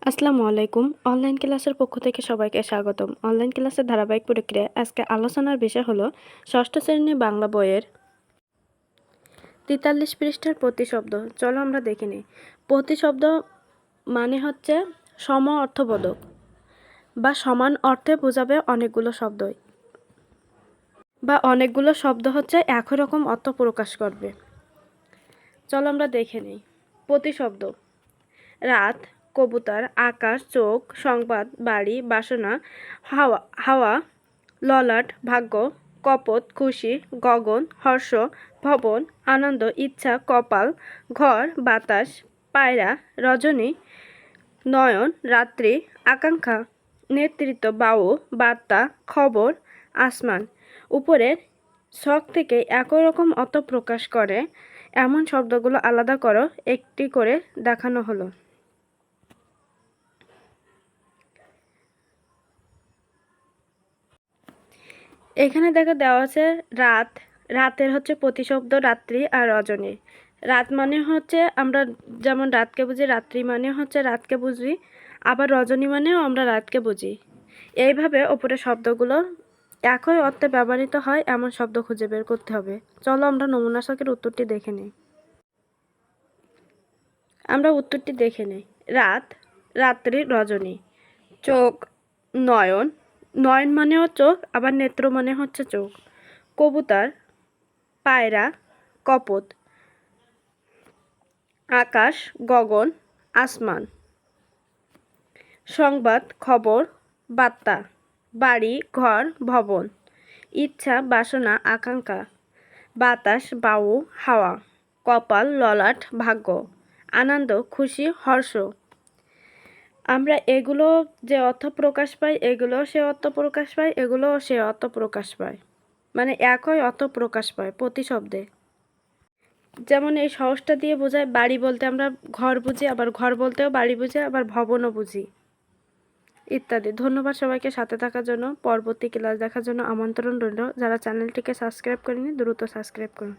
আসসালামু আলাইকুম। অনলাইন ক্লাসের পক্ষ থেকে সবাইকে স্বাগতম। অনলাইন ক্লাসের ধারাবাহিক প্রক্রিয়ায় আজকে আলোচনার বিষয় হলো ষষ্ঠ শ্রেণীর বাংলা বইয়ের ৪৩ পৃষ্ঠার প্রতিশব্দ। চলো আমরা দেখে নিই। প্রতিশব্দ মানে হচ্ছে সম অর্থবোধক বা সমান অর্থে বোঝাবে অনেকগুলো শব্দই, বা অনেকগুলো শব্দ হচ্ছে একই রকম অর্থ প্রকাশ করবে। চলো আমরা দেখে নিই। প্রতিশব্দ: রাত, কবুতর, আকাশ, চোখ, সংবাদ, বাড়ি, বাসনা, হাওয়া হাওয়া, ললাট, ভাগ্য, কপট, খুশি, গগন, হর্ষ, ভবন, আনন্দ, ইচ্ছা, কপাল, ঘর, বাতাস, পায়রা, রজনী, নয়ন, রাত্রি, আকাঙ্ক্ষা, নেতৃত্ব, বায়ু, বার্তা, খবর, আসমান। উপরের ছক থেকে একই রকম অর্থ প্রকাশ করে এমন শব্দগুলো আলাদা করো, একটি করে দেখানো হলো। এখানে দেওয়া আছে রাত। রাতের হচ্ছে প্রতিশব্দ রাত্রি আর রজনী। রাত মানে হচ্ছে আমরা যেমন রাতকে বুঝি, রাত্রি মানে হচ্ছে রাতকে বুঝি, আবার রজনী মানেও আমরা রাতকে বুঝি। এইভাবে ওপরে শব্দগুলো একই অর্থে ব্যবহৃত হয় এমন শব্দ খুঁজে বের করতে হবে। চলো আমরা নমুনা ছকের উত্তরটি দেখে নিই। আমরা উত্তরটি দেখে নিই। রাত, রাত্রি, রজনী। চোখ, নয়ন। নয়ন মানেও চোখ, আবার নেত্র মানে হচ্ছে চোখ। কবুতর, পায়রা, কপোত। আকাশ, গগন, আসমান। সংবাদ, খবর, বার্তা। বাড়ি, ঘর, ভবন। ইচ্ছা, বাসনা, আকাঙ্ক্ষা। বাতাস, বায়ু, হাওয়া। কপাল, ললাট, ভাগ্য। আনন্দ, খুশি, হর্ষ। আমরা এগুলো যে অর্থ প্রকাশ পাই, এগুলো সে অর্থ প্রকাশ পায়, এগুলোও সে অর্থ প্রকাশ পায়, মানে একই অর্থ প্রকাশ পায় প্রতি শব্দে। যেমন এই সহজটা দিয়ে বোঝায় বাড়ি বলতে আমরা ঘর বুঝি, আবার ঘর বলতেও বাড়ি বুঝি, আবার ভবনও বুঝি, ইত্যাদি। ধন্যবাদ সবাইকে সাথে থাকার জন্য। পরবর্তী ক্লাস দেখার জন্য আমন্ত্রণ রইল। যারা চ্যানেলটিকে সাবস্ক্রাইব করেনি দ্রুত সাবস্ক্রাইব করুন।